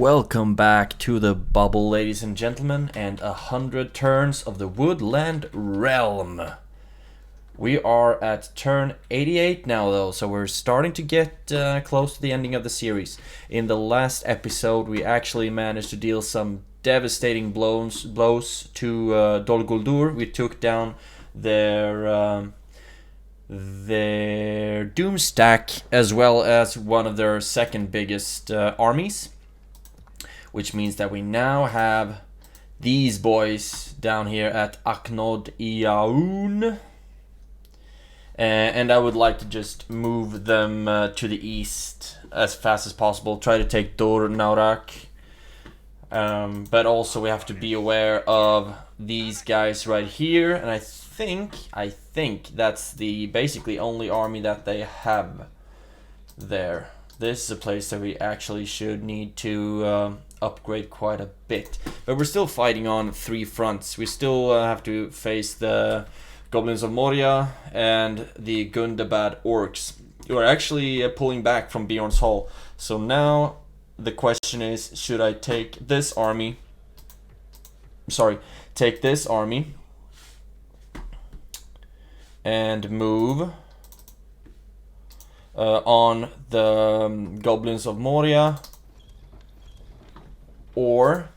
Welcome back to the bubble, ladies and gentlemen, and 100 turns of the Woodland Realm. We are at turn 88 now though, so we're starting to get close to the ending of the series. In the last episode we actually managed to deal some devastating blows to Dol Guldur. We took down their doom stack as well as one of their second biggest armies. Which means that we now have these boys down here at Aknod Iaun. And I would like to just move them to the east as fast as possible. Try to take Dur Naurak. But also we have to be aware of these guys right here. And I think that's the basically only army that they have there. This is a place that we actually should need to upgrade quite a bit. But we're still fighting on 3 fronts. We still have to face the Goblins of Moria and the Gundabad Orcs, who are actually pulling back from Bjorn's Hall. So now the question is, should I take this army? Take this army and move on the Goblins of Moria, or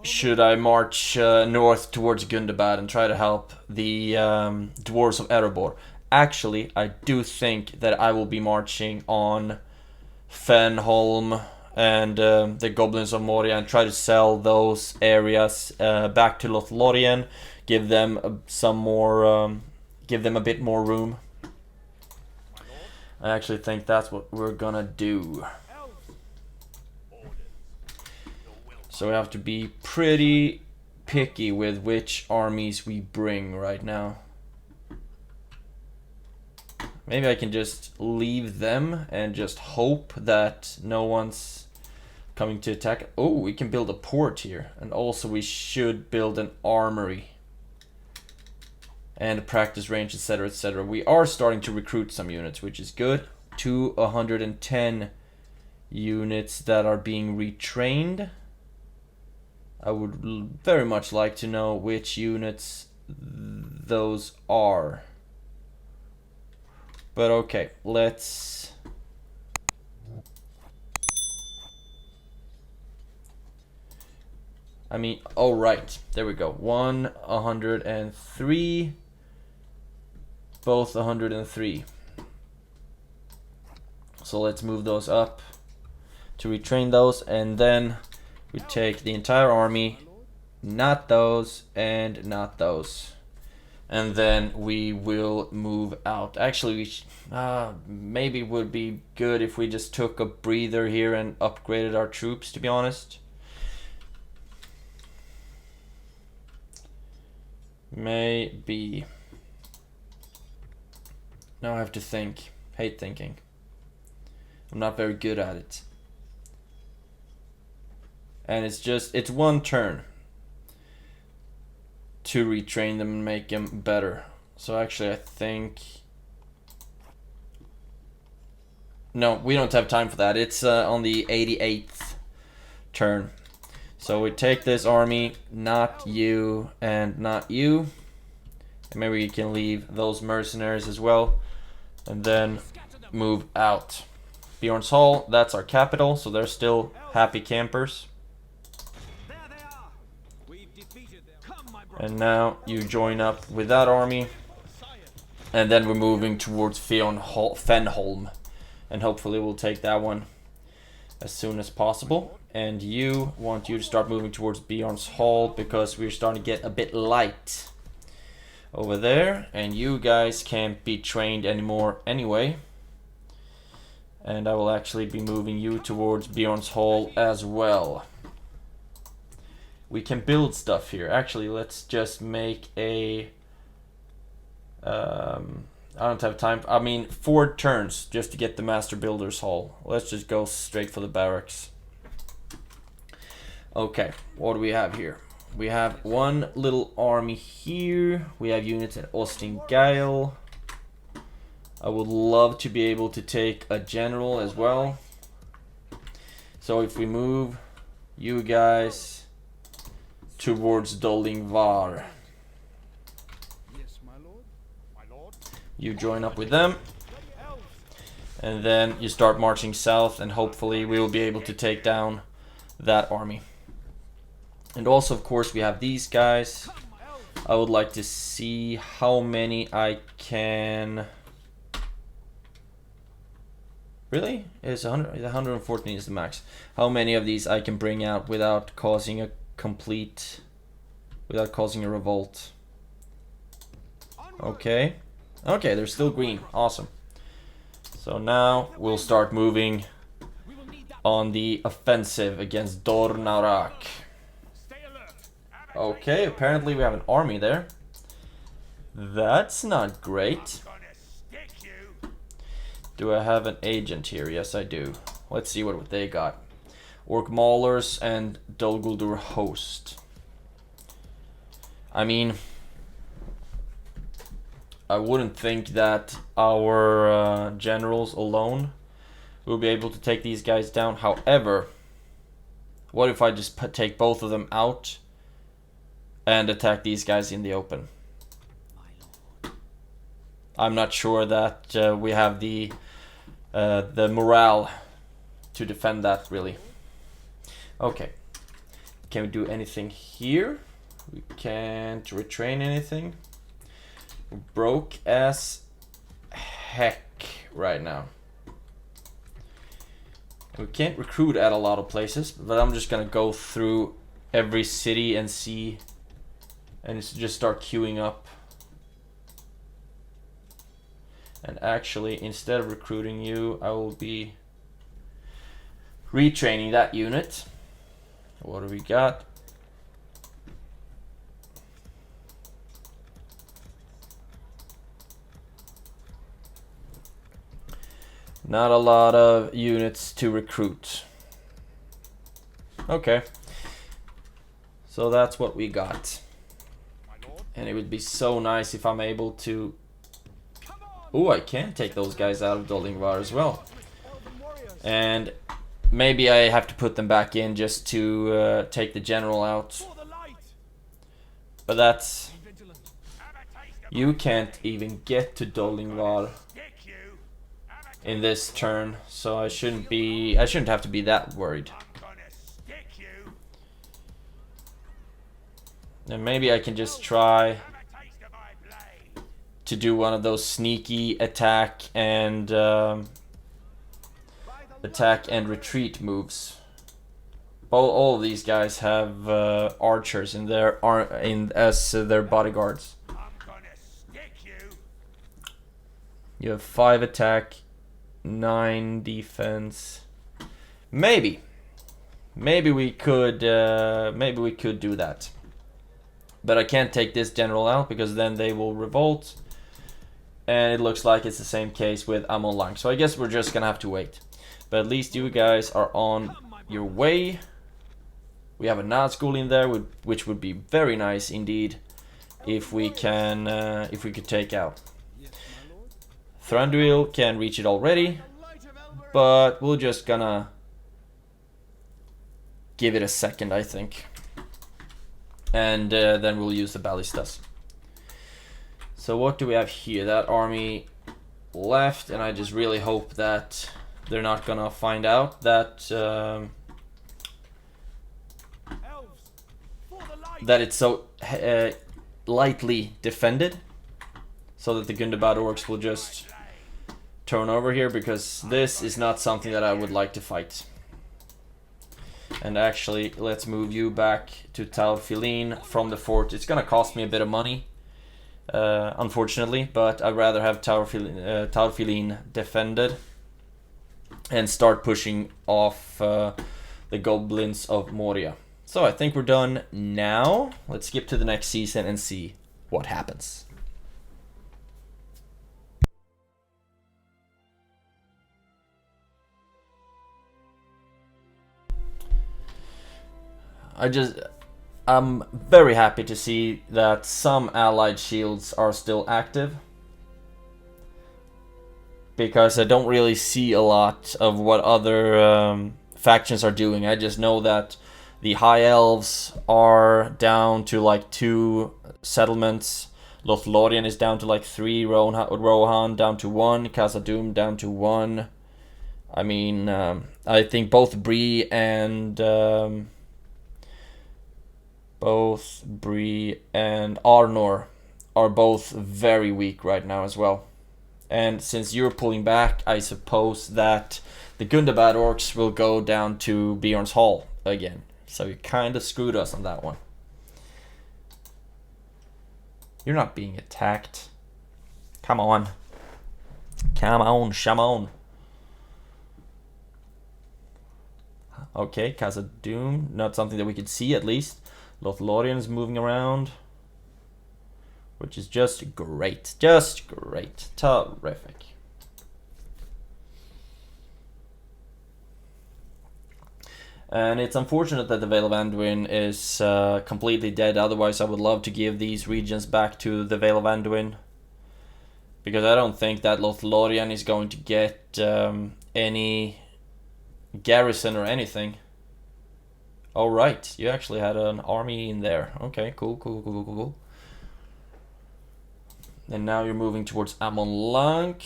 should I march north towards Gundabad and try to help the Dwarves of Erebor? Actually, I do think that I will be marching on Fenholm and the Goblins of Moria and try to sell those areas back to Lothlorien, give them some more, give them a bit more room. I actually think that's what we're gonna do. So we have to be pretty picky with which armies we bring right now. Maybe I can just leave them and just hope that no one's coming to attack. Oh, we can build a port here. And also we should build an armory. And a practice range, etc, etc. We are starting to recruit some units, which is good. 110 units that are being retrained. I would very much like to know which units those are. But okay, let's... oh right, there we go. 103, both 103. So let's move those up to retrain those, and then we take the entire army, not those, and not those. And then we will move out. Actually, maybe it would be good if we just took a breather here and upgraded our troops, to be honest. Maybe. Now I have to think. Hate thinking. I'm not very good at it. And it's one turn to retrain them and make them better. So actually I think... No, we don't have time for that. It's on the 88th turn. So we take this army, not you and not you. And maybe we can leave those mercenaries as well. And then move out. Bjorn's Hall, that's our capital, so they're still happy campers. And now you join up with that army. And then we're moving towards Fenholm. And hopefully we'll take that one as soon as possible. And you to start moving towards Bjorn's Hall, because we're starting to get a bit light over there. And you guys can't be trained anymore anyway. And I will actually be moving you towards Bjorn's Hall as well. We can build stuff here. Actually, let's just make a... I don't have time. 4 turns just to get the Master Builder's Hall. Let's just go straight for the barracks. Okay, what do we have here? We have one little army here. We have units at Austin Gale. I would love to be able to take a general as well. So if we move you guys towards Dollingvar, Yes, my lord. My lord. you join up with them, and then you start marching south, and hopefully we will be able to take down that army. And also, of course, we have these guys. I would like to see how many I can... Really? It's 100, 114 is the max. How many of these I can bring out without causing a complete... without causing a revolt. Okay. Okay, they're still green. Awesome. So now we'll start moving on the offensive against Dornarak. Okay, apparently we have an army there. That's not great. Do I have an agent here? Yes, I do. Let's see what they got. Orc Maulers and Dol Guldur Host. I mean, I wouldn't think that our generals alone will be able to take these guys down. However, what if I just take both of them out and attack these guys in the open? I'm not sure that we have the morale to defend that, really. Okay. Can we do anything here? We can't retrain anything. We're broke as heck right now. We can't recruit at a lot of places, but I'm just gonna go through every city and see, and just start queuing up. And actually, instead of recruiting you, I will be retraining that unit. What do we got? Not a lot of units to recruit. Okay. So that's what we got. And it would be so nice if I'm able to... Oh, I can take those guys out of Dollingvar as well. And maybe I have to put them back in just to take the general out. But that's... You can't even get to Dollingvar in this turn, so I shouldn't have to be that worried. And maybe I can just try to do one of those sneaky attack and retreat moves. All of these guys have archers in their as their bodyguards. You have 5 attack, 9 defense. Maybe we could do that. But I can't take this general out because then they will revolt. And it looks like it's the same case with Amon Lang. So I guess we're just gonna have to wait. But at least you guys are on your way. We have a Nazgul in there, which would be very nice indeed if we could take out. Thranduil can reach it already, but we're just gonna give it a second, I think. And then we'll use the ballistas. So what do we have here? That army left, and I just really hope that they're not gonna find out that that it's so lightly defended, so that the Gundabad orcs will just turn over here, because this is not something that I would like to fight. And actually, let's move you back to Taurfilin from the fort. It's gonna cost me a bit of money, unfortunately, but I'd rather have Taurfilin defended and start pushing off the goblins of Moria. So I think we're done now. Let's skip to the next season and see what happens. I'm very happy to see that some allied shields are still active, because I don't really see a lot of what other factions are doing. I just know that the High Elves are down to like 2 settlements. Lothlorien is down to like 3. Rohan down to 1. Khazad-dûm down to 1. I mean, I think both Bree and Arnor are both very weak right now as well. And since you're pulling back, I suppose that the Gundabad orcs will go down to Bjorn's Hall again. So you kind of screwed us on that one. You're not being attacked. Come on. Come on, Shamon. Okay, Khazad-dûm. Not something that we could see at least. Lothlorien is moving around. Which is just great. Just great. Terrific. And it's unfortunate that the Vale of Anduin is completely dead. Otherwise, I would love to give these regions back to the Vale of Anduin. Because I don't think that Lothlorien is going to get any garrison or anything. Oh, right. You actually had an army in there. Okay, cool. And now you're moving towards Amon-Lank.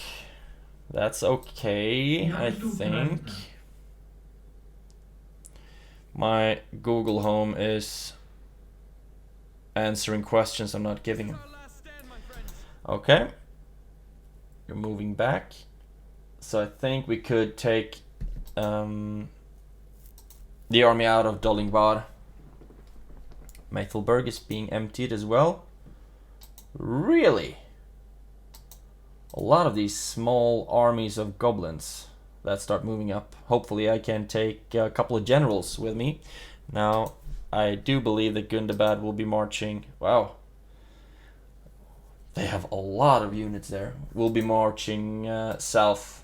That's okay, I think. My Google Home is answering questions I'm not giving him. Okay. You're moving back. So I think we could take the army out of Dollingvar. Meithelberg is being emptied as well. Really? A lot of these small armies of goblins that start moving up. Hopefully I can take a couple of generals with me. Now, I do believe that Gundabad will be marching. Wow. They have a lot of units there. We'll be marching south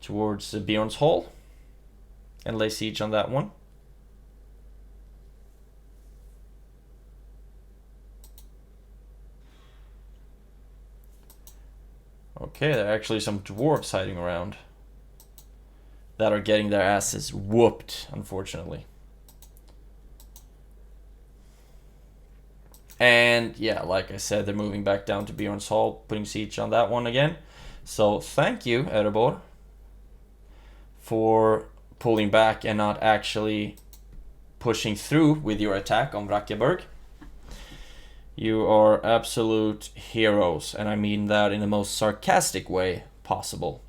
towards Bjorn's Hall and lay siege on that one. Okay, there are actually some dwarves hiding around that are getting their asses whooped, unfortunately. And yeah, like I said, they're moving back down to Bjorn's Hall, putting siege on that one again. So thank you, Erebor, for pulling back and not actually pushing through with your attack on Vrakkeberg. You are absolute heroes, and I mean that in the most sarcastic way possible.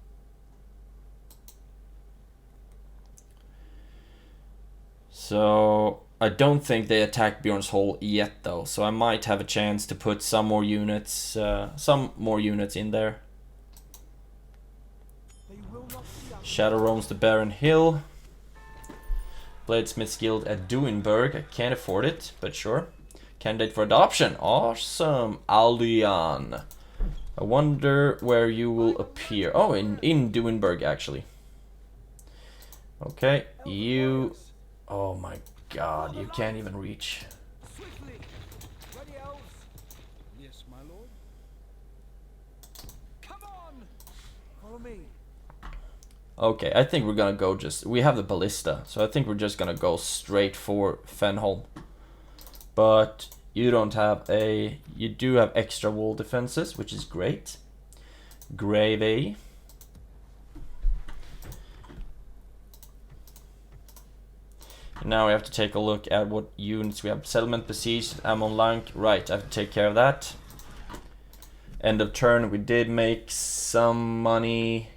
So I don't think they attacked Bjorn's Hall yet, though. So I might have a chance to put some more units in there. Shadow roams the barren hill. Bladesmith's Guild at Duinburg. I can't afford it, but sure. Candidate for adoption. Awesome, Aldian. I wonder where you will appear. Oh, in Duinburg, actually. Okay, you. Oh my God, you can't even reach. Yes, my lord. Come on, follow me. Okay, I think we're gonna go we have the ballista, so I think we're just gonna go straight for Fenholm. But you don't have you do have extra wall defenses, which is great. Gravy. Now we have to take a look at what units we have. Settlement besieged, Amon-Lank. Right, I have to take care of that. End of turn, we did make some money,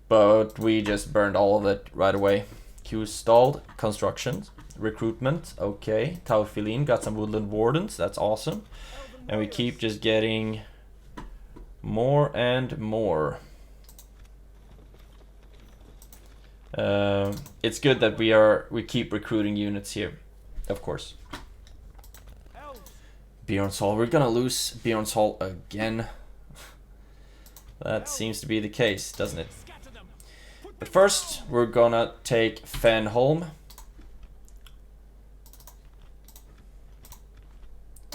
but we just burned all of it right away. Q stalled. Constructions. Recruitment. Okay. Taufilin got some Woodland Wardens. That's awesome. And we keep just getting more and more. It's good that we keep recruiting units here, of course. Bjorn's Hall. We're gonna lose Bjorn's Hall again. That seems to be the case, doesn't it? But first, we're gonna take Fenholm.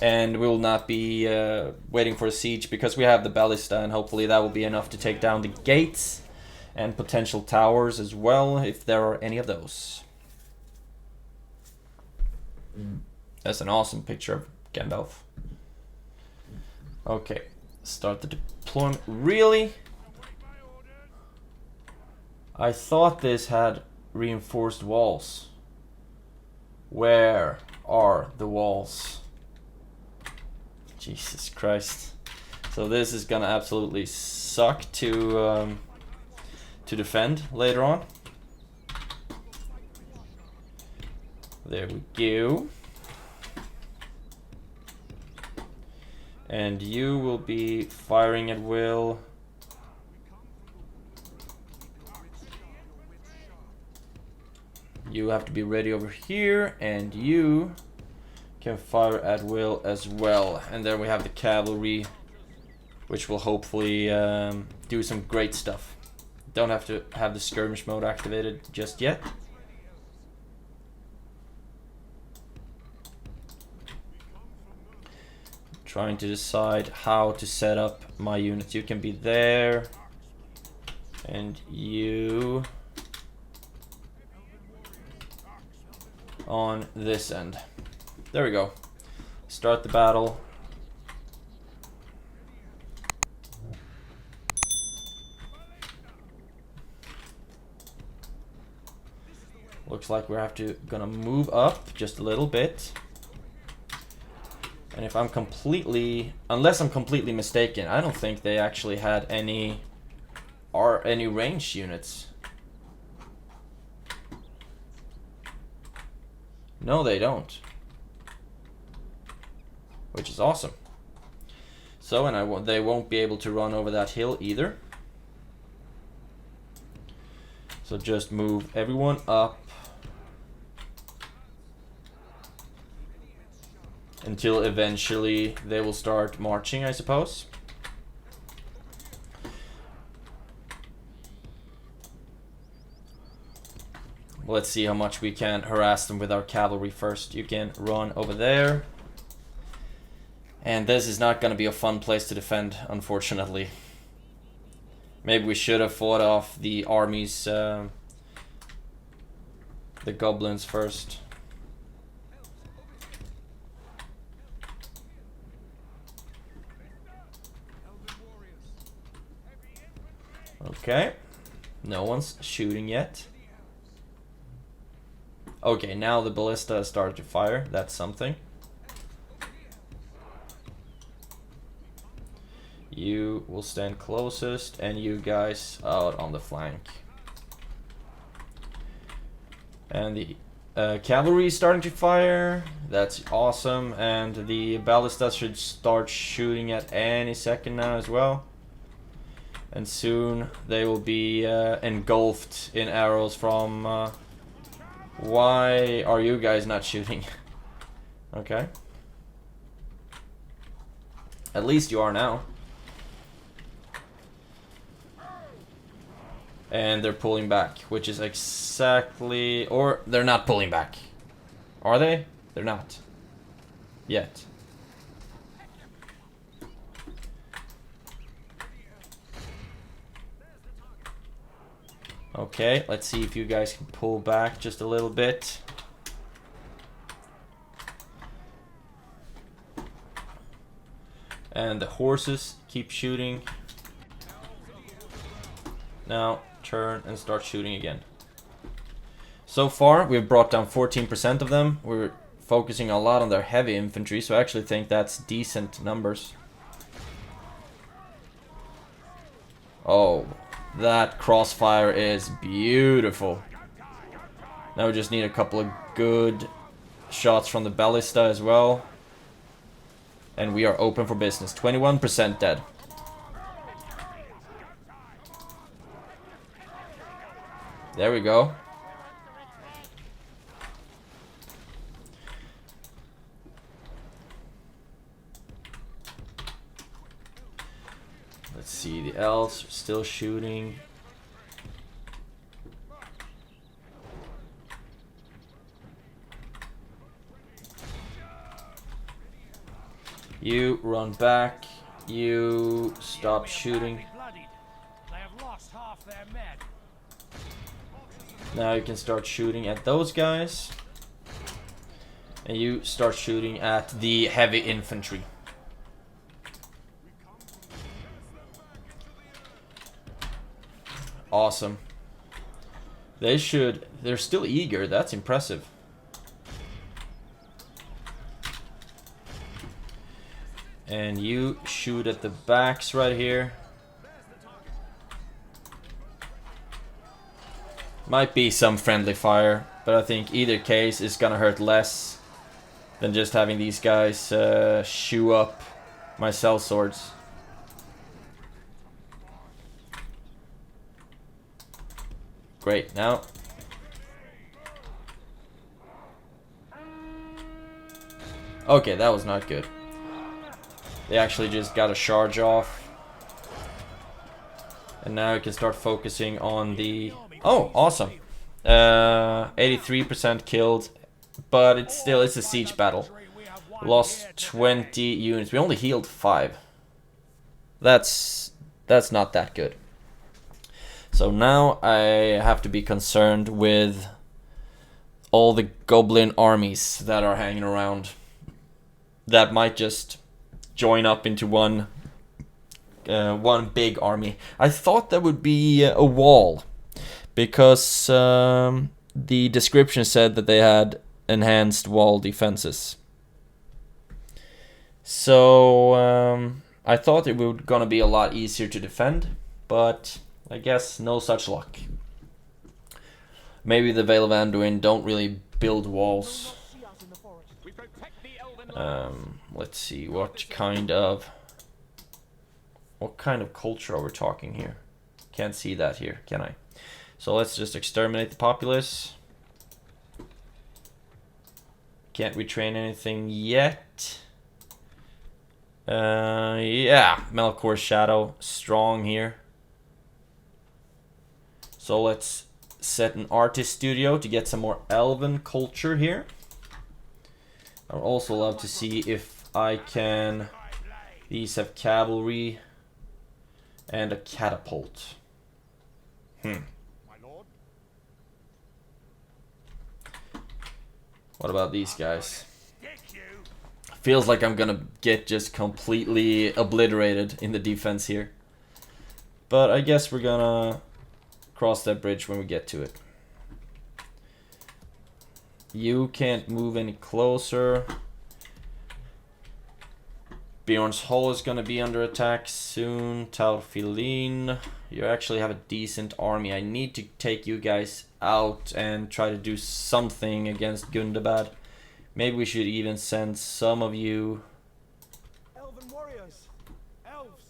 And we will not be waiting for a siege because we have the ballista, and hopefully that will be enough to take down the gates. And potential towers as well, if there are any of those. That's an awesome picture of Gandalf. Okay, start the deployment. Really? I thought this had reinforced walls. Where are the walls? Jesus Christ. So this is gonna absolutely suck to defend later on. There we go. And you will be firing at will. You have to be ready over here, and you can fire at will as well. And then we have the cavalry, which will hopefully do some great stuff. Don't have to have the skirmish mode activated just yet. Trying to decide how to set up my units. You can be there, and you on this end. There we go. Start the battle. Looks like we're gonna move up just a little bit. And if I'm unless I'm completely mistaken, I don't think they actually had any ranged units. No, they don't. Which is awesome. So, and they won't be able to run over that hill either. So just move everyone up until eventually they will start marching, I suppose. Let's see how much we can harass them with our cavalry first. You can run over there. And this is not going to be a fun place to defend, unfortunately. Maybe we should have fought off the armies, the goblins first. Okay, no one's shooting yet. Okay, now the ballista has started to fire. That's something. You will stand closest, and you guys out on the flank. And the cavalry is starting to fire. That's awesome. And the ballistas should start shooting at any second now as well. And soon they will be engulfed in arrows from... why are you guys not shooting? Okay. At least you are now. And they're pulling back, which is exactly... or they're not pulling back. Are they? They're not. Yet. Okay, let's see if you guys can pull back just a little bit. And the horses keep shooting. Now turn and start shooting again. So far we've brought down 14% of them. We're focusing a lot on their heavy infantry, so I actually think that's decent numbers. Oh, that crossfire is beautiful. Now we just need a couple of good shots from the ballista as well. And we are open for business. 21% dead. There we go. Let's see, the elves are still shooting. You run back. You stop shooting. lost half their men. Now you can start shooting at those guys. And you start shooting at the heavy infantry. Awesome. They're still eager, that's impressive. And you shoot at the backs right here. Might be some friendly fire, but I think either case is gonna hurt less than just having these guys shoe up my sellswords. Great, now. Okay, that was not good. They actually just got a charge off. And now we can start focusing on the... Oh, awesome. 83% killed. But it's a siege battle. Lost 20 units. We only healed 5. That's not that good. So now I have to be concerned with all the goblin armies that are hanging around. That might just join up into one big army. I thought that would be a wall, because the description said that they had enhanced wall defenses. So I thought it would gonna be a lot easier to defend, but I guess no such luck. Maybe the Vale of Anduin don't really build walls. Let's see, what kind of culture are we talking here? Can't see that here, can I? So let's just exterminate the populace. Can't retrain anything yet. Yeah, Melkor's Shadow, strong here. So let's set an artist studio to get some more elven culture here. I would also love to see if I can... These have cavalry and a catapult. What about these guys? Feels like I'm gonna get just completely obliterated in the defense here. But I guess we're gonna cross that bridge when we get to it. You can't move any closer. Bjorn's Hall is gonna be under attack soon. Taurfilin, you actually have a decent army. I need to take you guys out and try to do something against Gundabad. Maybe we should even send some of you. Elven warriors. Elves.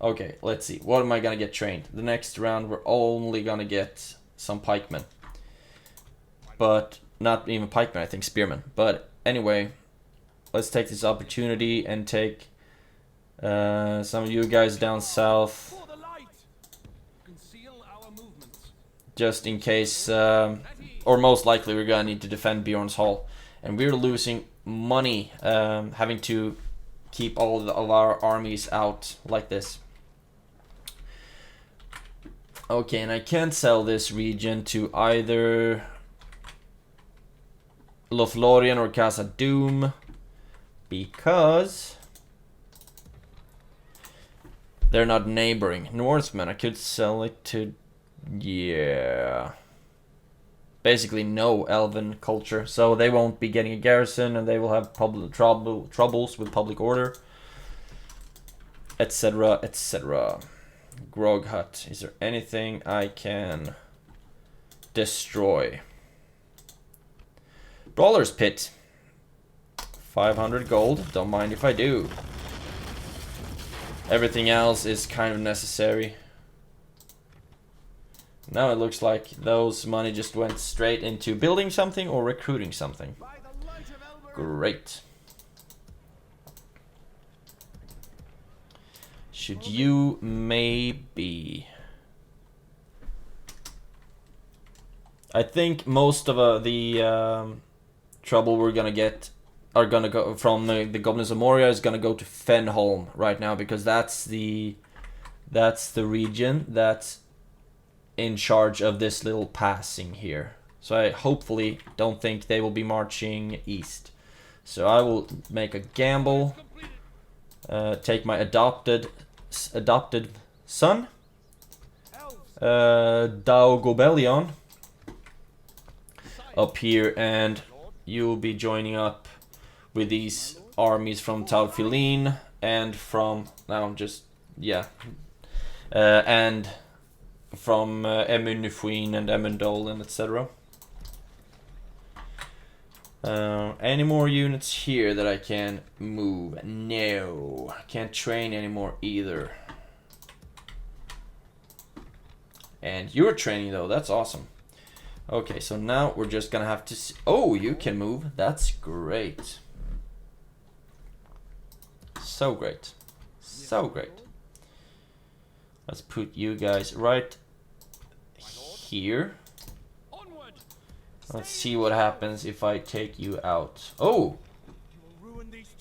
Okay, let's see. What am I gonna get trained? The next round we're only gonna get some pikemen. But not even pikemen, I think spearmen. But anyway, let's take this opportunity and take some of you guys down south. Just in case, or most likely we're gonna need to defend Bjorn's Hall. And we're losing money having to keep all of our armies out like this. Okay, and I can't sell this region to either Lothlorien or Casa Doom because they're not neighboring. Northmen, I could sell it to, yeah, basically no elven culture, so they won't be getting a garrison and they will have troubles with public order, etc, etc. Grog Hut, is there anything I can destroy? Brawler's Pit, 500 gold, don't mind if I do. Everything else is kind of necessary. Now it looks like those money just went straight into building something or recruiting something. Great. Should you maybe... I think most of the trouble we're gonna get are gonna go from the Goblins of Moria is gonna go to Fenholm right now, because that's the That's the region that's in charge of this little passing here. So I hopefully don't think they will be marching east. So I will make a gamble, take my adopted son, Daugobellion, up here, and you'll be joining up with these armies from Taufilin and from and from Emunfuin and Emundolan, etc. Any more units here that I can move? No, can't train anymore either. And you're training though, that's awesome. Okay, so now we're just gonna have to see. Oh, you can move, that's great. So great, so great. Let's put you guys right here. Let's see what happens if I take you out. Oh,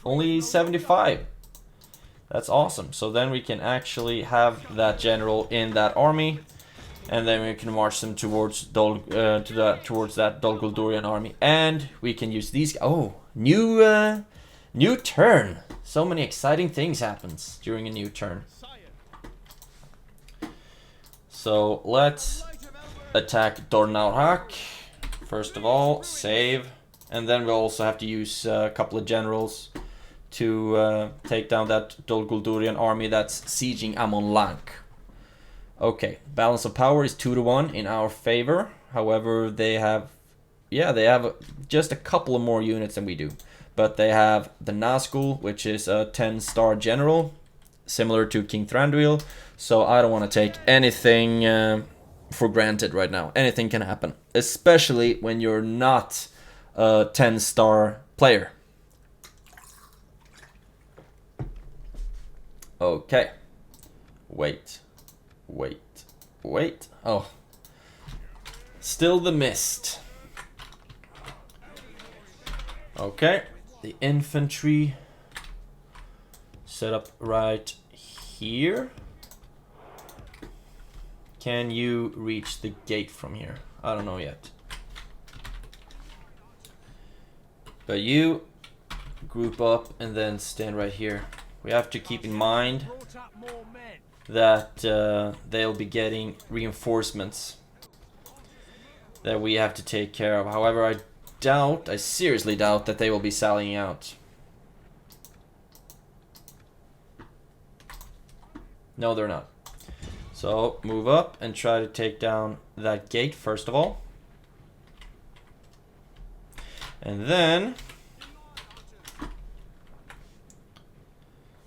only 75. That's awesome. So then we can actually have that general in that army, and then we can march them towards towards that Dol Gul'Durian army, and we can use these. Oh, new turn. So many exciting things happens during a new turn. So let's attack Dornaurak. First of all, save, and then we'll also have to use a couple of generals to take down that Dol Gul'Durian army that's sieging Amon Lank. Okay, balance of power is 2-1 in our favor. However, they have just a couple of more units than we do. But they have the Nazgul, which is a 10-star general, similar to King Thranduil. So I don't want to take anything for granted right now. Anything can happen, especially when you're not a 10-star player. Okay. Wait. Oh. Still the mist. Okay. The infantry set up right here. Can you reach the gate from here? I don't know yet. But you group up and then stand right here. We have to keep in mind that they'll be getting reinforcements that we have to take care of. However, I seriously doubt that they will be sallying out. No, they're not. So move up and try to take down that gate first of all. And then,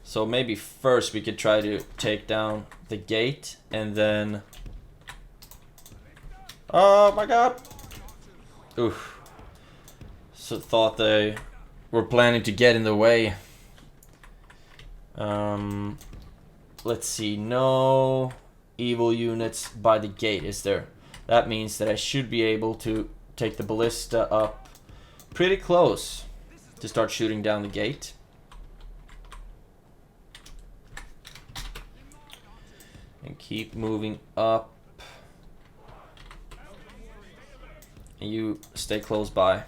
so maybe first we could try to take down the gate, and then, oh my god. Oof. So thought they were planning to get in the way. Let's see, no evil units by the gate, is there? That means that I should be able to take the ballista up pretty close to start shooting down the gate. And keep moving up. And you stay close by.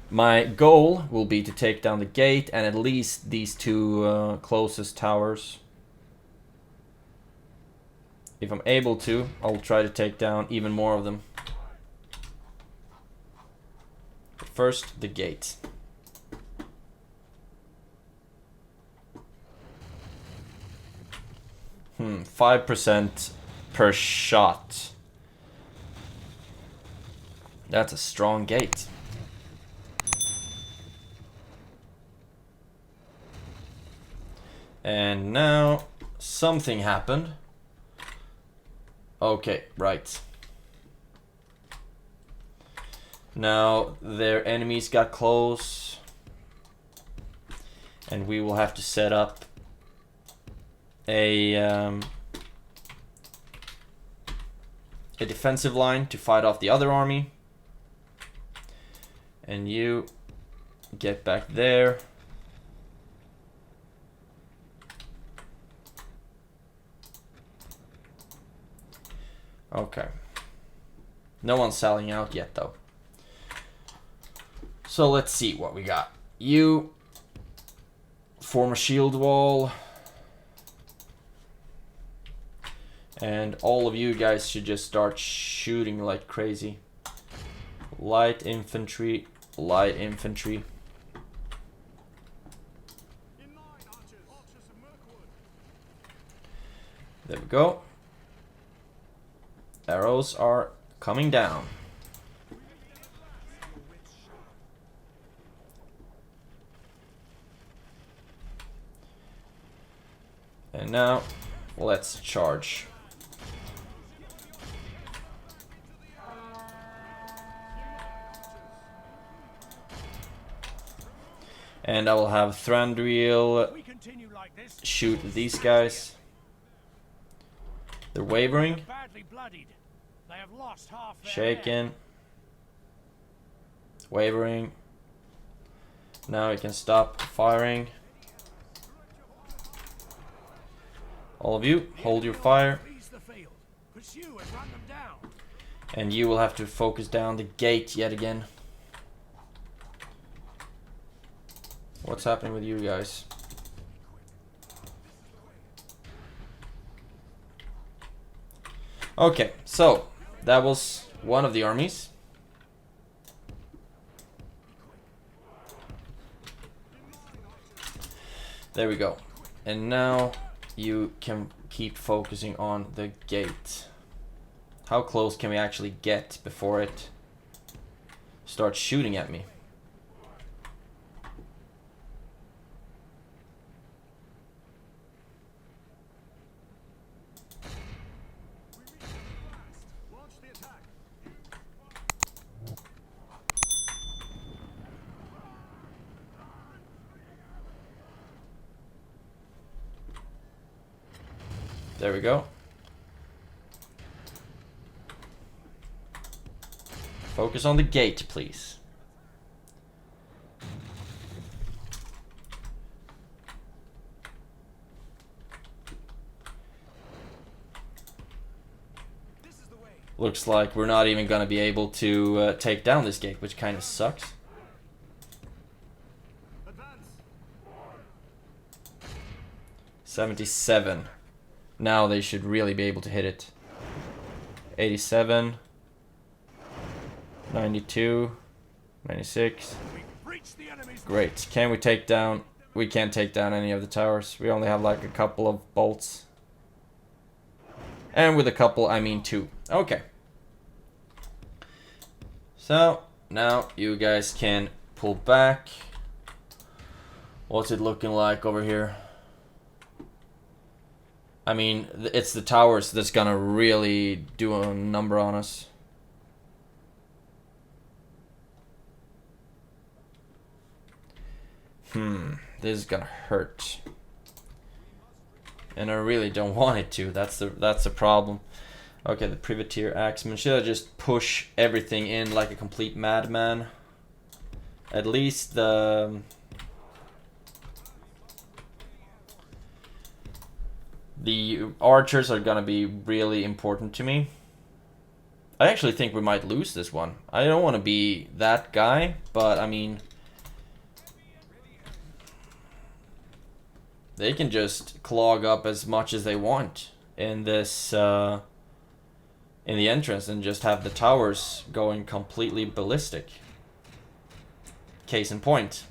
My goal will be to take down the gate and at least these two closest towers. If I'm able to, I'll try to take down even more of them. But first, the gate. 5% per shot. That's a strong gate. And now something happened. Okay, right. Now their enemies got close, and we will have to set up a defensive line to fight off the other army. And you get back there. Okay. No one's selling out yet, though. So let's see what we got. You form a shield wall. And all of you guys should just start shooting like crazy. Light infantry, light infantry. There we go. Arrows are coming down. And now, let's charge. And I will have Thranduil shoot these guys. They're wavering. Shaken. Wavering. Now you can stop firing. All of you, hold your fire. And you will have to focus down the gate yet again. What's happening with you guys? Okay, so that was one of the armies. There we go. And now you can keep focusing on the gate. How close can we actually get before it starts shooting at me? There we go. Focus on the gate, please. Looks like we're not even gonna be able to take down this gate, which kind of sucks. 77. Now they should really be able to hit it. 87. 92. 96. Great. Can we take down... We can't take down any of the towers. We only have like a couple of bolts. And with a couple, I mean 2. Okay. So, now you guys can pull back. What's it looking like over here? I mean, it's the towers that's gonna really do a number on us. This is gonna hurt. And I really don't want it to. That's the problem. Okay, the privateer axeman. Should I just push everything in like a complete madman? At least the archers are gonna be really important to me. I actually think we might lose this one. I don't want to be that guy, but I mean, they can just clog up as much as they want in this in the entrance and just have the towers going completely ballistic. Case in point.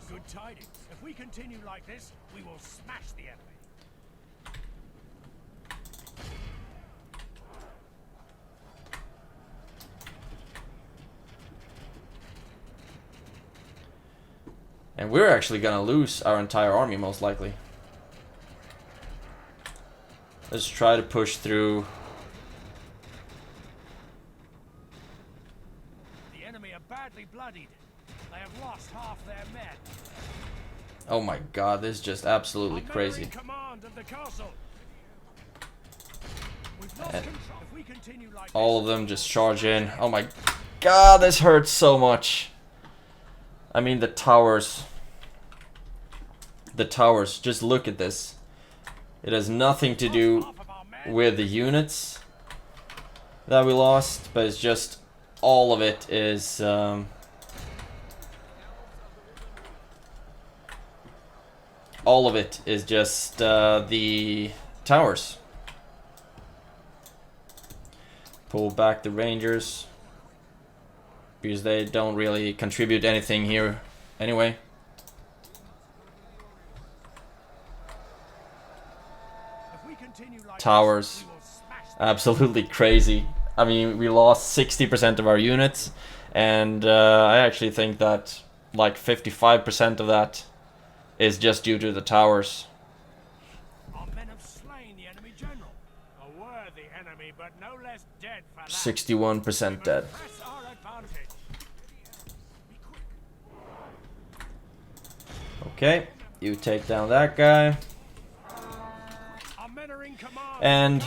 Good tidings. If we continue like this, we will smash the enemy. And we're actually gonna lose our entire army, most likely. Let's try to push through. The enemy are badly bloodied. They have lost half their men. Oh my god, this is just absolutely crazy. Command of the castle. We've lost control. If we continue like All of them just charge in. Oh my god, this hurts so much. I mean, the towers. the towers. Just look at this. It has nothing to do with the units that we lost, but it's just all of it is just the towers. Pull back the Rangers because they don't really contribute anything here anyway. Towers, absolutely crazy. I mean, we lost 60% of our units, and I actually think that like 55% of that is just due to the towers. Our men have slain the enemy general. A worthy enemy, but no less dead for that. 61% dead. Press our advantage. Okay, you take down that guy. Our men are in command. And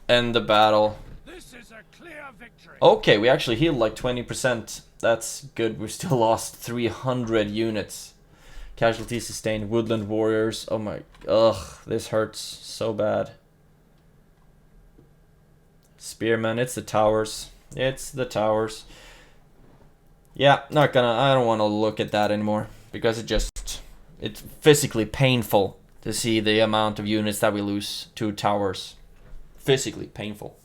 end the battle. This is a clear victory. Okay, we actually healed like 20%. That's good. We still lost 300 units. Casualties sustained. Woodland warriors. Oh my... Ugh, this hurts so bad. Spearmen. It's the towers. It's the towers. Yeah, not gonna... I don't want to look at that anymore. Because it just... It's physically painful to see the amount of units that we lose to towers. Physically painful.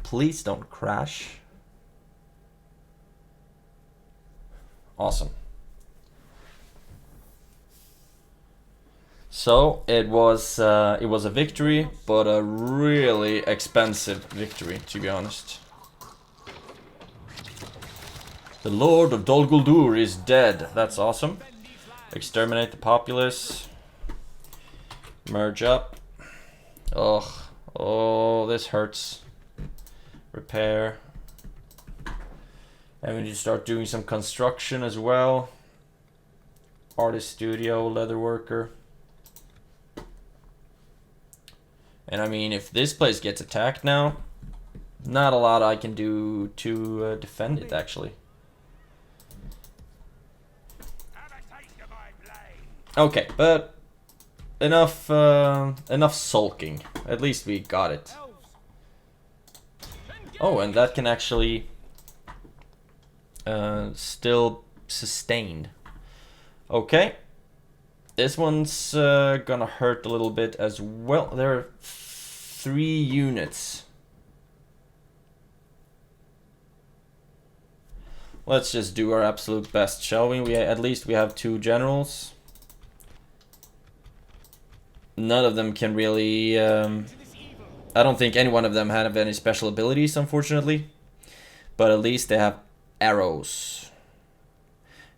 Please don't crash. Awesome. So it was a victory, but a really expensive victory, to be honest. The Lord of Dol Guldur is dead. That's awesome. Exterminate the populace. Merge up. Ugh. Oh, this hurts. Repair. And we need to start doing some construction as well. Artist studio, leather worker. And I mean, if this place gets attacked now, not a lot I can do to defend it, actually. Okay, but enough enough sulking. At least we got it. Oh, and that can actually still sustained. Okay. This one's gonna hurt a little bit as well. There are 3 units. Let's just do our absolute best, shall we? At least we have 2 generals. None of them can really... I don't think any one of them have any special abilities, unfortunately. But at least they have arrows.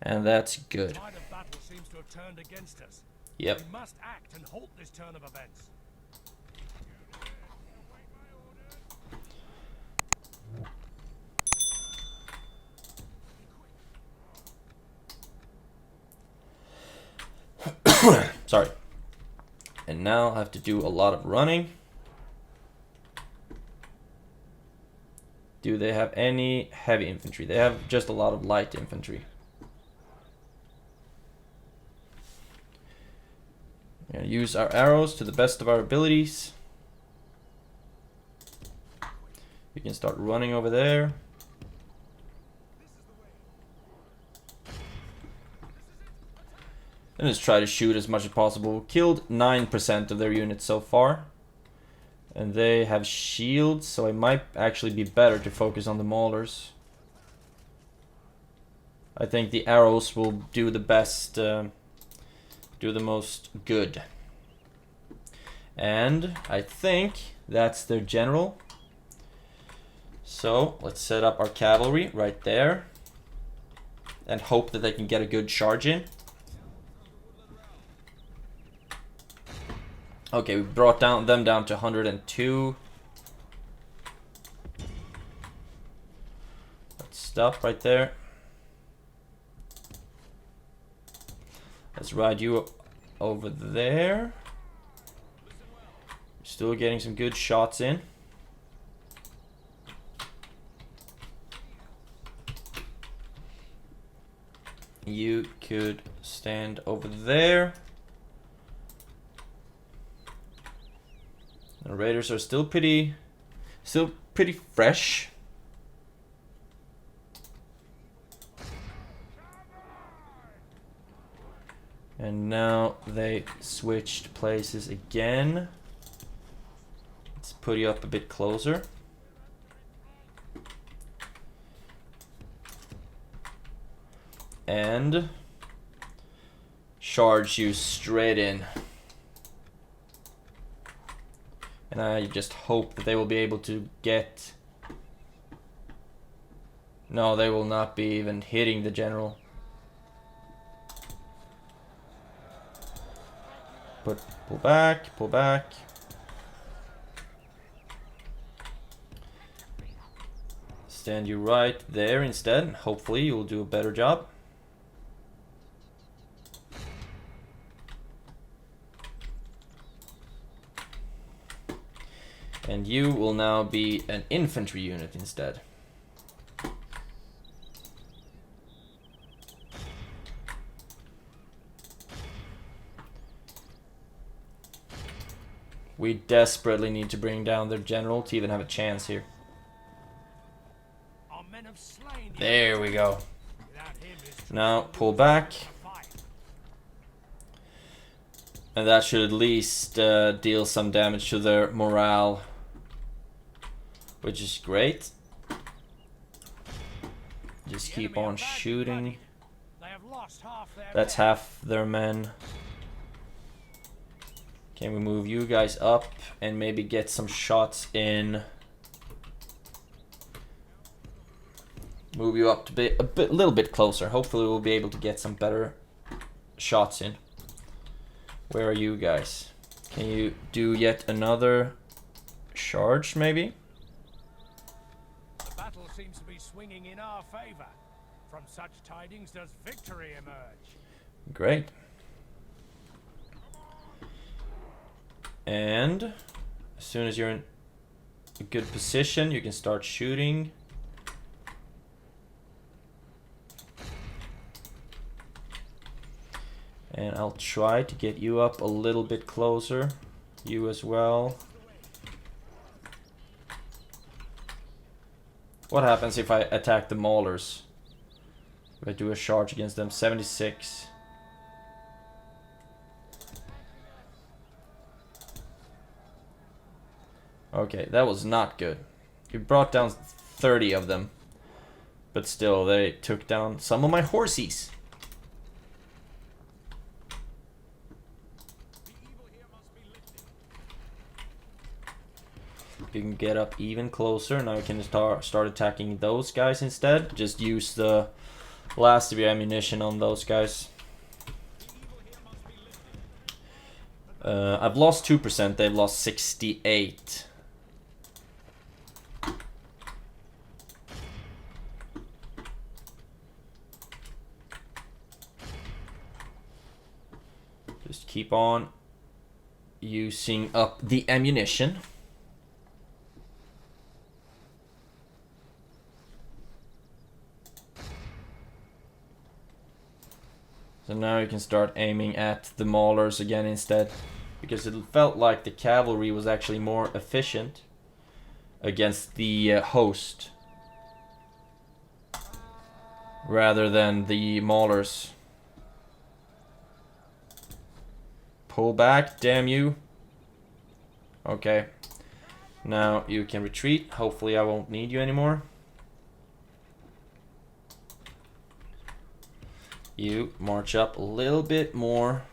And that's good. The tide of battle seems to have turned against us. Yep. We must act and halt this turn of events. Sorry. And now I have to do a lot of running. Do they have any heavy infantry? They have just a lot of light infantry. We're gonna use our arrows to the best of our abilities. We can start running over there. And just try to shoot as much as possible. Killed 9% of their units so far. And they have shields, so it might actually be better to focus on the maulers. I think the arrows will do the best, do the most good. And I think that's their general. So let's set up our cavalry right there. And hope that they can get a good charge in. Okay, we brought them down to 102. Let's stop right there. Let's ride you over there. Still getting some good shots in. You could stand over there. The raiders are still pretty fresh. And now they switched places again. Let's put you up a bit closer. And charge you straight in. And I just hope that they will be able to get... No, they will not be even hitting the general. But pull back, pull back. Stand you right there instead. Hopefully you'll do a better job. And you will now be an infantry unit instead. We desperately need to bring down their general to even have a chance here. Our men have slain the There we go. Without him, his Now pull back. fight. And that should at least deal some damage to their morale. Which is great. Just The keep enemy on are badly shooting. bloodied. They have lost half their That's men. half their men. Can we move you guys up and maybe get some shots in? Move you up to a little bit closer. Hopefully we'll be able to get some better shots in. Where are you guys? Can you do yet another charge maybe? The battle seems to be swinging in our favor. From such tidings does victory emerge. Great. And as soon as you're in a good position, you can start shooting. And I'll try to get you up a little bit closer. You as well. What happens if I attack the maulers? If I do a charge against them? 76. Okay, that was not good. You brought down 30 of them. But still, they took down some of my horsies. You can get up even closer. Now you can start attacking those guys instead. Just use the last of your ammunition on those guys. I've lost 2%. They've lost 68. Just keep on using up the ammunition. So now you can start aiming at the maulers again instead. Because it felt like the cavalry was actually more efficient against the host. Rather than the maulers. Pull back, damn you. Okay. Now you can retreat. Hopefully I won't need you anymore. You march up a little bit more.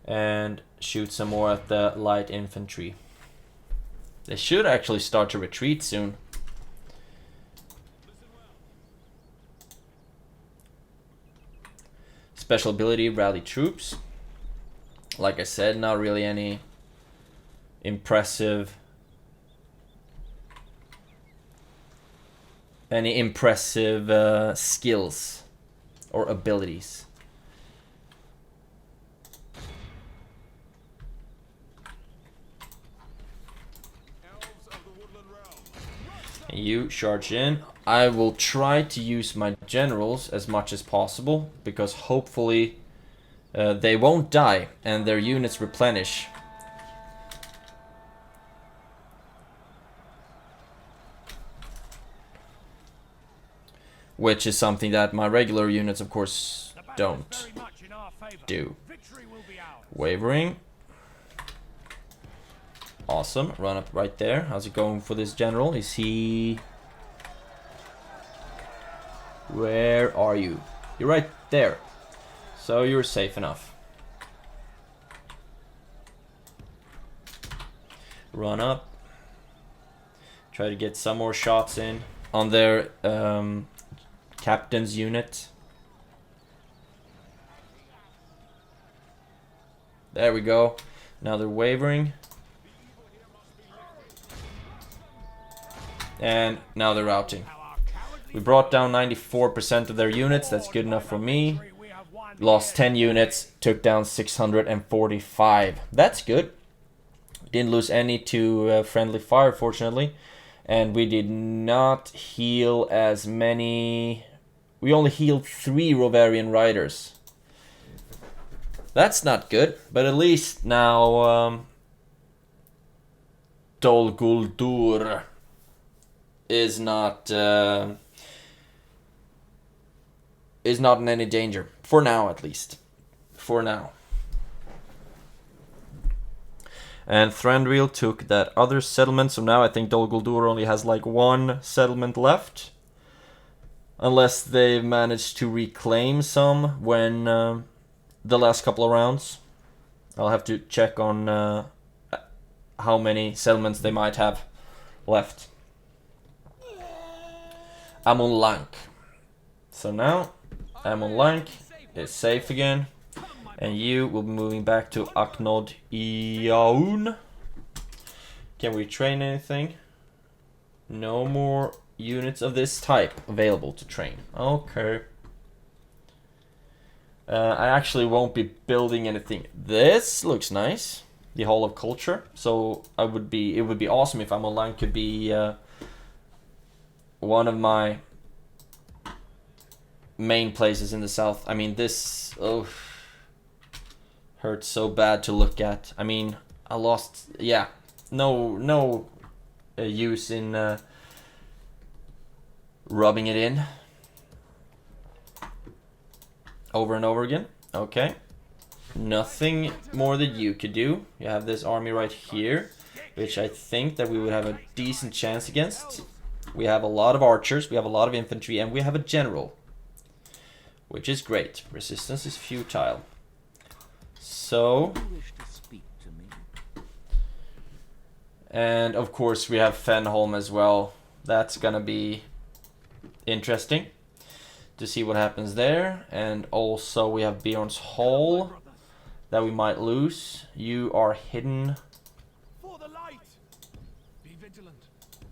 And shoot some more at the light infantry. They should actually start to retreat soon. Special ability, rally troops. Like I said, not really any impressive any impressive skills or abilities. Elves of the Woodland Realm. You charge in. I will try to use my generals as much as possible, because hopefully they won't die and their units replenish. Which is something that my regular units, of course, don't do. Wavering. Awesome. Run up right there. How's it going for this general? Is he... Where are you? You're right there. So you're safe enough. Run up. Try to get some more shots in on their captain's unit. There we go. Now they're wavering. And now they're routing. We brought down 94% of their units. That's good enough for me. Lost 10 units. Took down 645. That's good. Didn't lose any to friendly fire, fortunately. And we did not heal as many... We only healed 3 Rovarian riders. That's not good. But at least now... Dol Guldur is not in any danger. For now, at least. For now. And Thranduil took that other settlement, so now I think Dol Guldur only has like 1 settlement left. Unless they've managed to reclaim some when the last couple of rounds. I'll have to check on how many settlements they might have left. Amon Lank. So now, Amon Lank is safe again. And you will be moving back to Aknod Iaun. Can we train anything? No more units of this type available to train. Okay. I actually won't be building anything. This looks nice. The Hall of Culture. So it would be awesome if Amon Lank could be one of my main places in the south. I mean, this hurts so bad to look at. I mean, I lost, yeah, no use in rubbing it in over and over again. Okay, nothing more that you could do. You have this army right here, which I think that we would have a decent chance against. We have a lot of archers, we have a lot of infantry, and we have a general, which is great. Resistance is futile. So, and of course we have Fenholm as well. That's gonna be interesting to see what happens there. And also we have Bjorn's Hall that we might lose. You are hidden.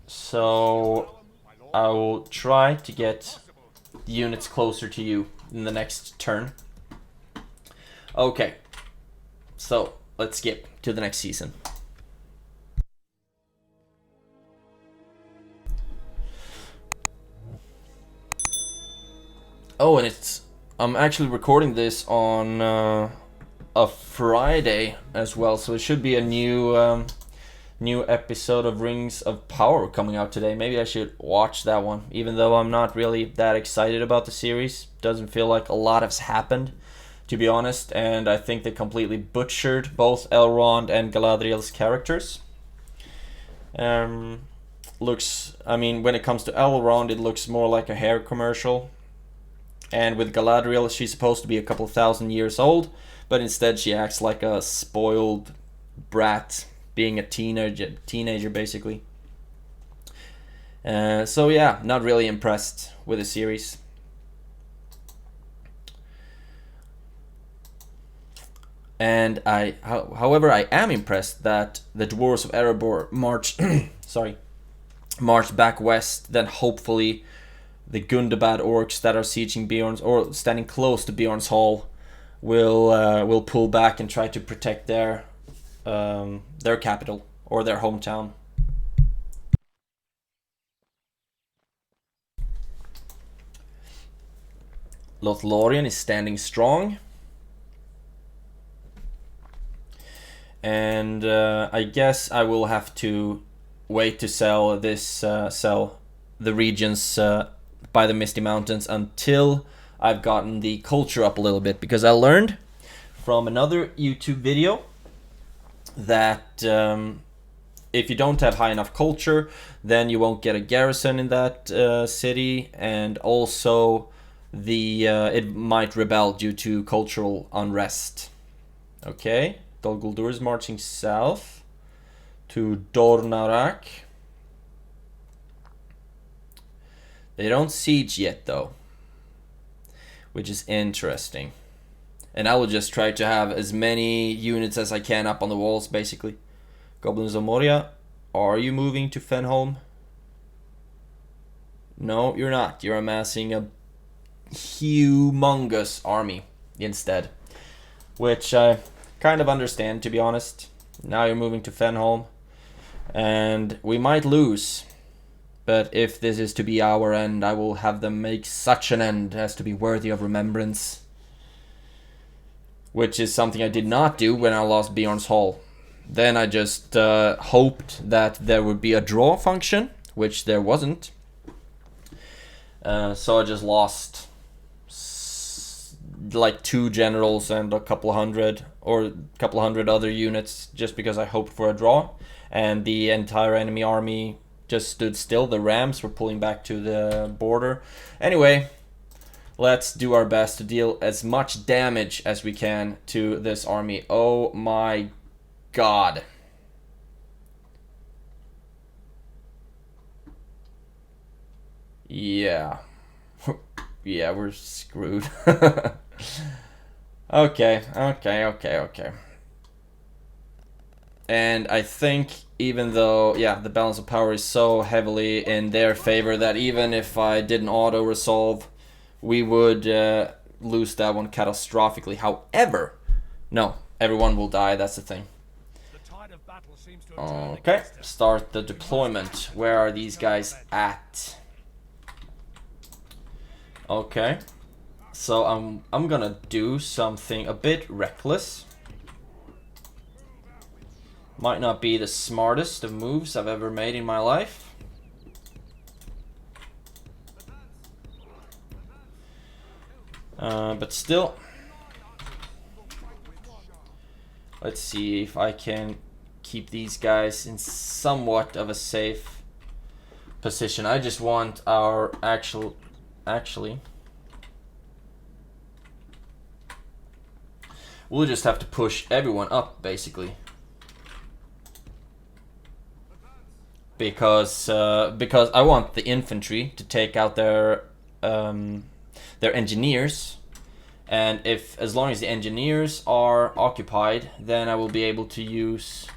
So I will try to get units closer to you in the next turn. Okay, so let's skip to the next season. Oh, and I'm actually recording this on a Friday as well, so it should be a new episode of Rings of Power coming out today. Maybe I should watch that one, even though I'm not really that excited about the series. Doesn't feel like a lot has happened, to be honest, and I think they completely butchered both Elrond and Galadriel's characters. Looks, I mean, when it comes to Elrond, it looks more like a hair commercial. And with Galadriel, she's supposed to be a couple 1,000 years old, but instead she acts like a spoiled brat, being a teenager basically. So yeah, not really impressed with the series. And however, I am impressed that the Dwarves of Erebor marched back west, then hopefully the Gundabad orcs that are sieging Bjorn's, or standing close to Bjorn's Hall, will pull back and try to protect their capital or their hometown. Lothlorien is standing strong. And I guess I will have to wait to sell the regions by the Misty Mountains until I've gotten the culture up a little bit, because I learned from another YouTube video that if you don't have high enough culture, then you won't get a garrison in that city, and also it might rebel due to cultural unrest. Okay, Dol Guldur is marching south to Dornarak. They don't siege yet though, which is interesting. And I will just try to have as many units as I can up on the walls, basically. Goblins of Moria, are you moving to Fenholm? No, you're not. You're amassing a humongous army instead, which I kind of understand, to be honest. Now you're moving to Fenholm, and we might lose. But if this is to be our end, I will have them make such an end as to be worthy of remembrance. Which is something I did not do when I lost Bjorn's Hall. Then I just hoped that there would be a draw function, which there wasn't. So I just lost like 2 generals and a couple hundred other units just because I hoped for a draw. And the entire enemy army just stood still. The Rams were pulling back to the border. Anyway, let's do our best to deal as much damage as we can to this army. Oh my god. Yeah. Yeah, we're screwed. Okay. And I think even though, yeah, the balance of power is so heavily in their favor that even if I didn't auto-resolve, we would lose that one catastrophically. However, no, everyone will die, that's the thing. Okay, start the deployment. Where are these guys at? Okay, so I'm gonna do something a bit reckless. Might not be the smartest of moves I've ever made in my life. But still, let's see if I can keep these guys in somewhat of a safe position. I just want our actually, we'll just have to push everyone up, basically. Because I want the infantry to take out their engineers, and as long as the engineers are occupied, then I will be able to use.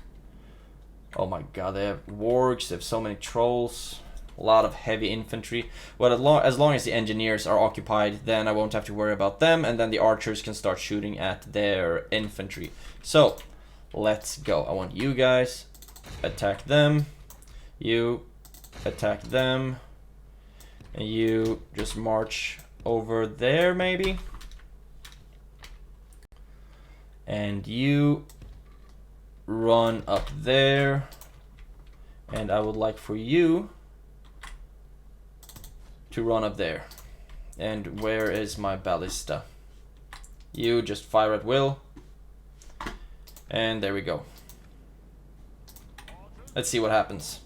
Oh my god, they have wargs, they have so many trolls, a lot of heavy infantry. But as long as the engineers are occupied, then I won't have to worry about them, and then the archers can start shooting at their infantry. So let's go. I want you guys attack them. You attack them, and you just march over there maybe, and you run up there, and I would like for you to run up there. And where is my ballista? You just fire at will, and there we go. Let's see what happens.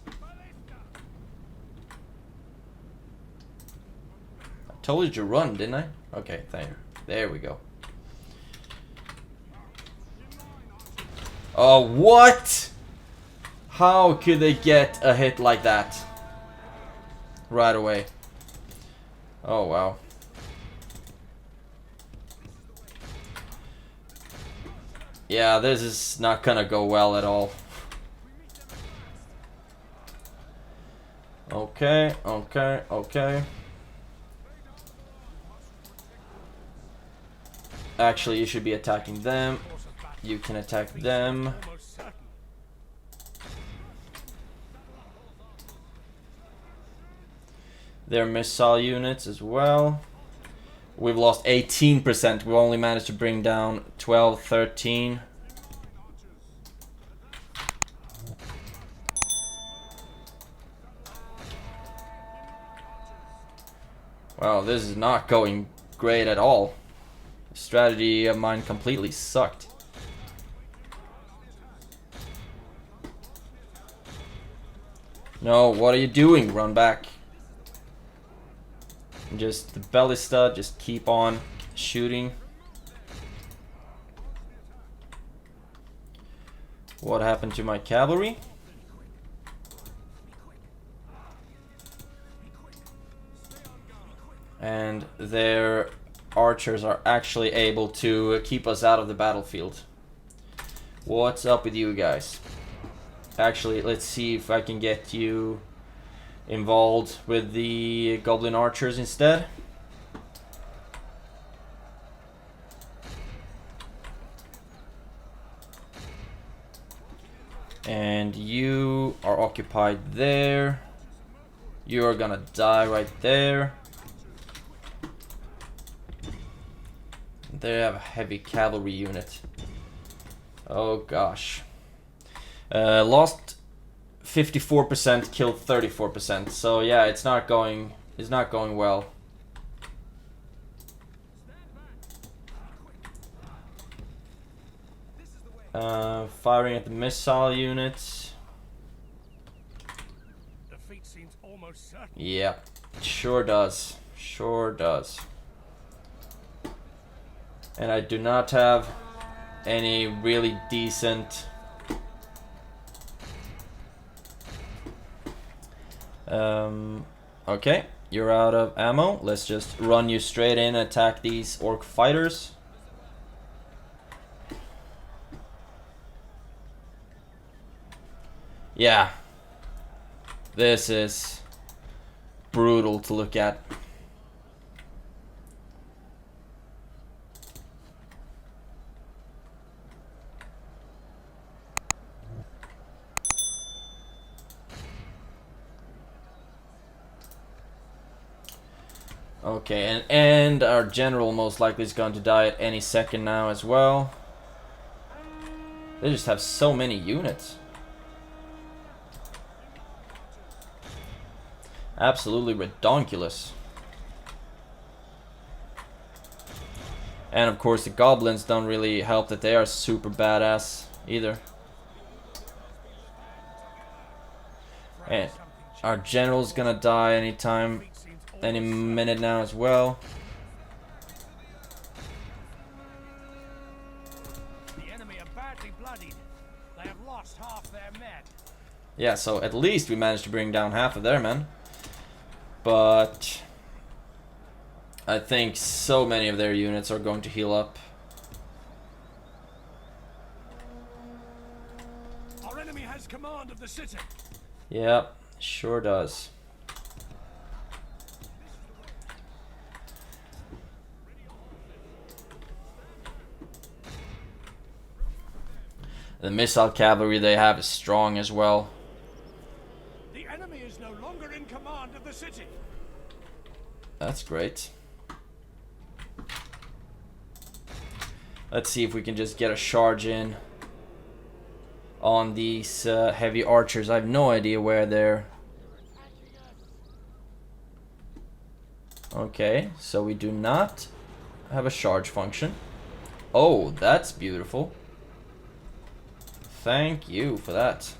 Told you to run, didn't I? Okay, there we go. Oh, what? How could they get a hit like that? Right away. Oh, wow. Yeah, this is not gonna go well at all. Okay. Actually, you should be attacking them. You can attack them. Almost certain. Their missile units as well. We've lost 18%. We only managed to bring down 12, 13. Wow, this is not going great at all. The strategy of mine completely sucked. No, what are you doing? Run back. Just the ballista, just keep on shooting. What happened to my cavalry? And their archers are actually able to keep us out of the battlefield. What's up with you guys? Actually, let's see if I can get you involved with the goblin archers instead. And you are occupied there. You are gonna die right there. They have a heavy cavalry unit. Oh gosh. Lost 54%, killed 34%. So yeah, it's not going well. Firing at the missile units. Defeat seems almost certain. Yeah, sure does. Sure does. And I do not have any really decent okay, you're out of ammo. Let's just run you straight in and attack these orc fighters. Yeah. This is brutal to look at. Okay, and our general most likely is going to die at any second now as well. They just have so many units. Absolutely redonkulous. And of course the goblins don't really help that they are super badass either. And our general's gonna die anytime, any minute now as well. The enemy are badly bloodied. They have lost half their men. Yeah, so at least we managed to bring down half of their men. But I think so many of their units are going to heal up. Our enemy has command of the city. Yep, sure does. The missile cavalry they have is strong as well. The enemy is no longer in command of the city. That's great. Let's see if we can just get a charge in on these heavy archers. I have no idea where they're. Okay, so we do not have a charge function. Oh, that's beautiful. Thank you for that.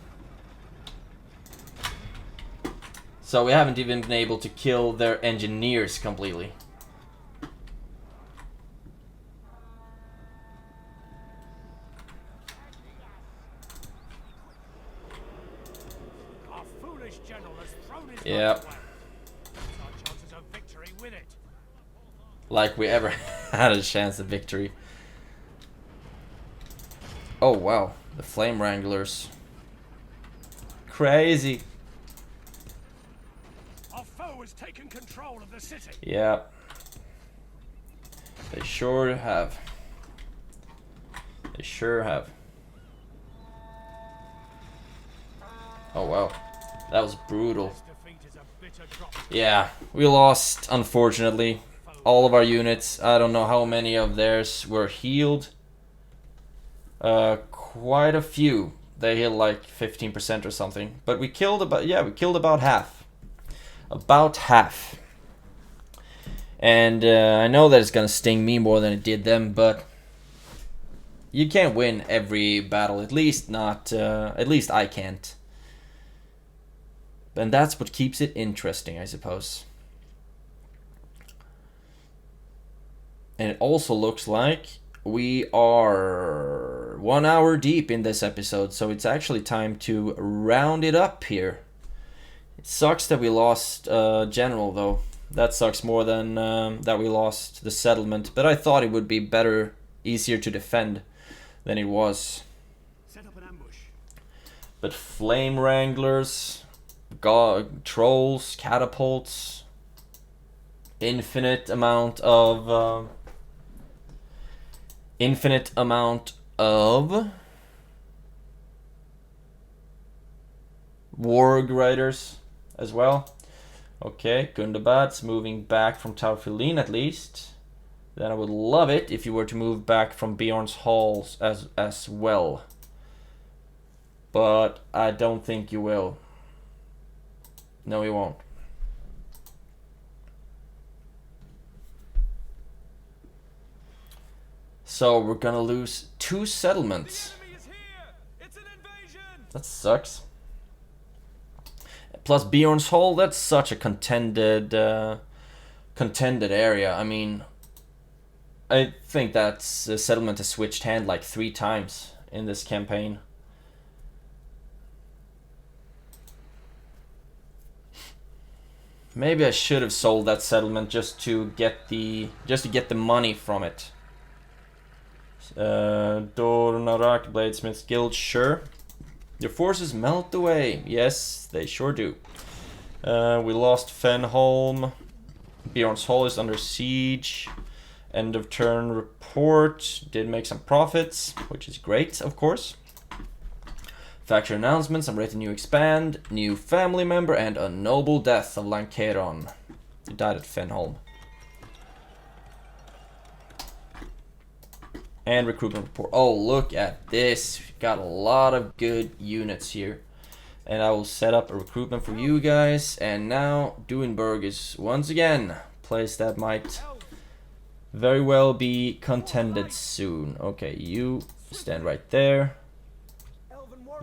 So we haven't even been able to kill their engineers completely. Our foolish general has thrown his Yep. life away. That's our chances of victory with it. Like we ever had a chance of victory. Oh wow, the flame wranglers. Crazy. Our foe has taken control of the city. Yeah. They sure have. They sure have. Oh wow, that was brutal. This defeat is a bitter drop. Yeah, we lost, unfortunately. All of our units, I don't know how many of theirs were healed. Quite a few. They healed like 15% or something. But we killed about, yeah, we killed about half. About half. And I know that it's gonna sting me more than it did them, but you can't win every battle. At least not, at least I can't. And that's what keeps it interesting, I suppose. And it also looks like we are 1 hour deep in this episode, so it's actually time to round it up here. It sucks that we lost General, though. That sucks more than that we lost the settlement, but I thought it would be better, easier to defend than it was. Set up an ambush. But Flame Wranglers, Trolls, Catapults, infinite amount of Warg Riders as well. Okay, Gundabad's moving back from Taufilin at least. Then I would love it if you were to move back from Bjorn's Halls as well. But I don't think you will. No, you won't. So we're gonna lose 2 settlements. The enemy is here. It's an invasion. That sucks. Plus Bjorn's Hall, that's such a contended area. I mean, I think that settlement has switched hand like 3 times in this campaign. Maybe I should have sold that settlement just to get the money from it. Dornarak Bladesmith's Guild, sure. Your forces melt away. Yes, they sure do. We lost Fenholm. Bjorn's Hall is under siege. End of turn report. Did make some profits, which is great, of course. Faction announcements. I'm ready to new expand. New family member and a noble death of Lancaron. He died at Fenholm. And recruitment report. Oh, look at this. We've got a lot of good units here. And I will set up a recruitment for you guys. And now Duinburg is once again a place that might very well be contended soon. Okay, you stand right there.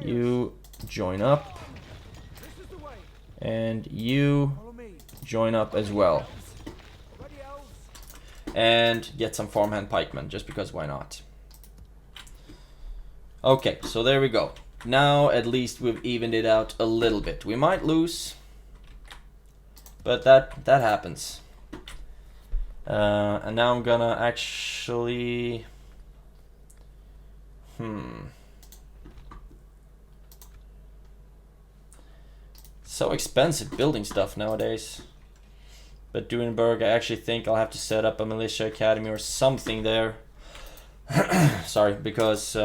You join up. And you join up as well. And get some farmhand pikemen, just because why not? Okay, so there we go. Now at least we've evened it out a little bit. We might lose, but that happens. And now I'm gonna actually... So expensive building stuff nowadays. But Duinburg, I actually think I'll have to set up a militia academy or something there. Sorry, because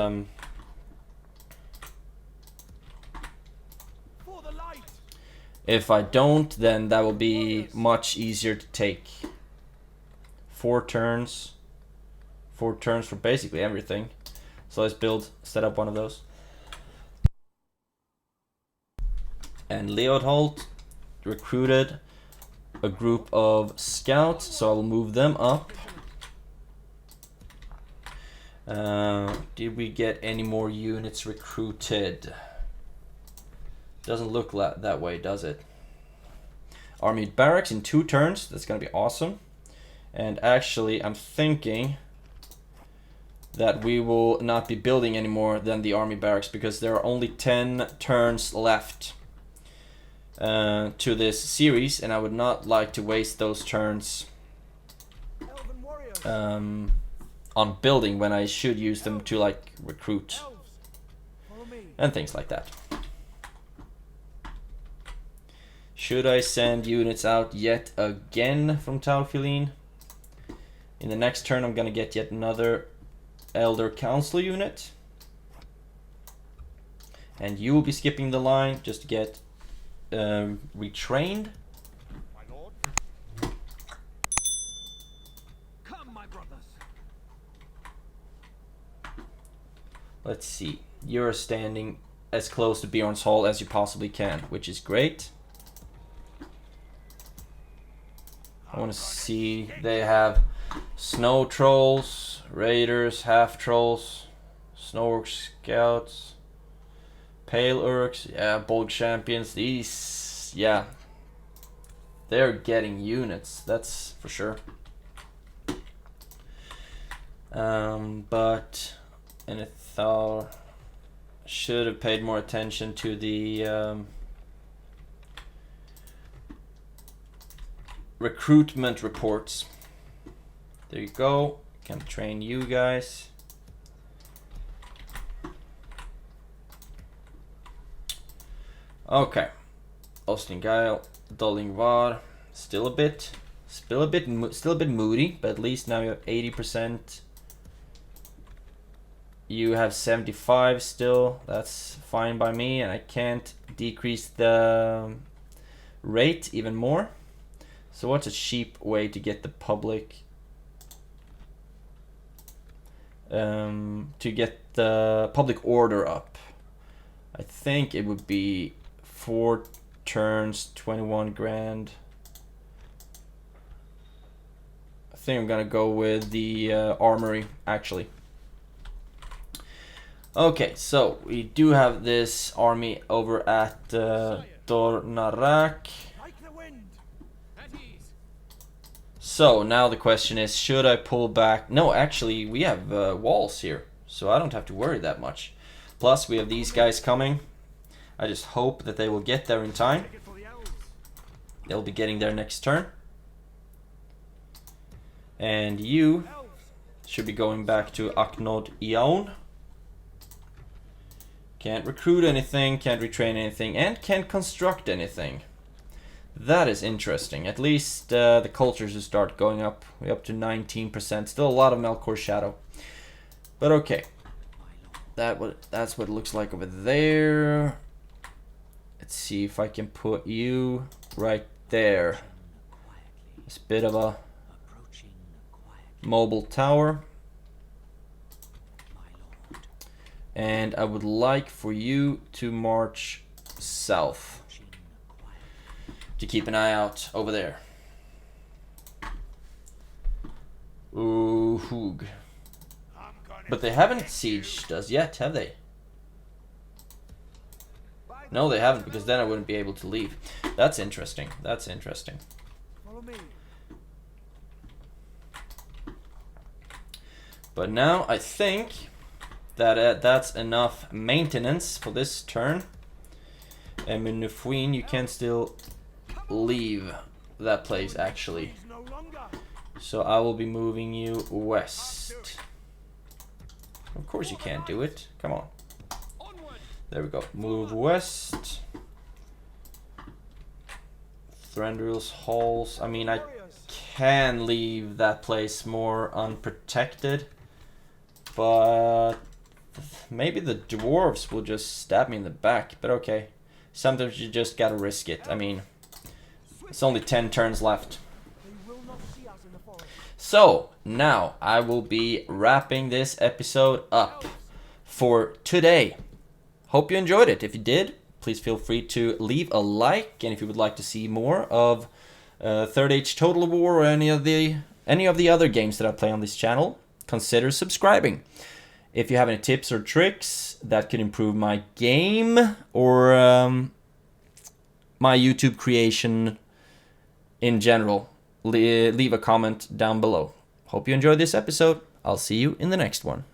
if I don't, then that will be much easier to take. 4 turns. 4 turns for basically everything. So let's set up one of those. And Leodholt recruited a group of scouts, so I will move them up. Did we get any more units recruited? Doesn't look that way, does it? Army barracks in 2 turns. That's gonna be awesome. And actually, I'm thinking that we will not be building any more than the army barracks because there are only 10 turns left to this series, and I would not like to waste those turns on building when I should use them to like recruit and things like that. Should I send units out yet again from Taufilin? In the next turn I'm gonna get yet another Elder Council unit. And you will be skipping the line just to get retrained. My lord. Come, my brothers. Let's see. You're standing as close to Bjorn's Hall as you possibly can, which is great. I want to see, they have snow trolls, raiders, half trolls, snow orc scouts, pale orcs, yeah, bold champions. These, yeah, they're getting units, that's for sure. But and I thought should have paid more attention to the recruitment reports. There you go. Can train you guys. Okay. Ostingile, Dullingvar, still a bit moody, but at least now you have 80%. You have 75 still. That's fine by me, and I can't decrease the rate even more. So what's a cheap way to get the public order up? I think it would be 4 turns, 21 grand. I think I'm gonna go with the armory actually. Okay, so we do have this army over at Dornarak. So now the question is, should I pull back? No, actually we have walls here, so I don't have to worry that much. Plus we have these guys coming. I just hope that they will get there in time. They'll be getting there next turn. And you should be going back to Aknod Iaun. Can't recruit anything, can't retrain anything, and can't construct anything. That is interesting. At least the cultures will start going up. We're up to 19%. Still a lot of Melkor Shadow. But okay. That's what it looks like over there. Let's see if I can put you right there. It's a bit of a mobile tower. And I would like for you to march south to keep an eye out over there. Ooh, hoog. But they haven't sieged us yet, have they? No, they haven't, because then I wouldn't be able to leave. That's interesting. That's interesting. Follow me. But now I think that that's enough maintenance for this turn. And Minufuin, you can still leave that place actually. So I will be moving you west. Of course you can't do it. Come on. There we go. Move west. Thranduil's halls. I mean, I can leave that place more unprotected, but maybe the dwarves will just stab me in the back. But okay. Sometimes you just gotta risk it. I mean, it's only 10 turns left. So, now I will be wrapping this episode up for today. Hope you enjoyed it. If you did, please feel free to leave a like. And if you would like to see more of Third Age Total War or any of the other games that I play on this channel, consider subscribing. If you have any tips or tricks that could improve my game or my YouTube creation in general, leave a comment down below. Hope you enjoyed this episode. I'll see you in the next one.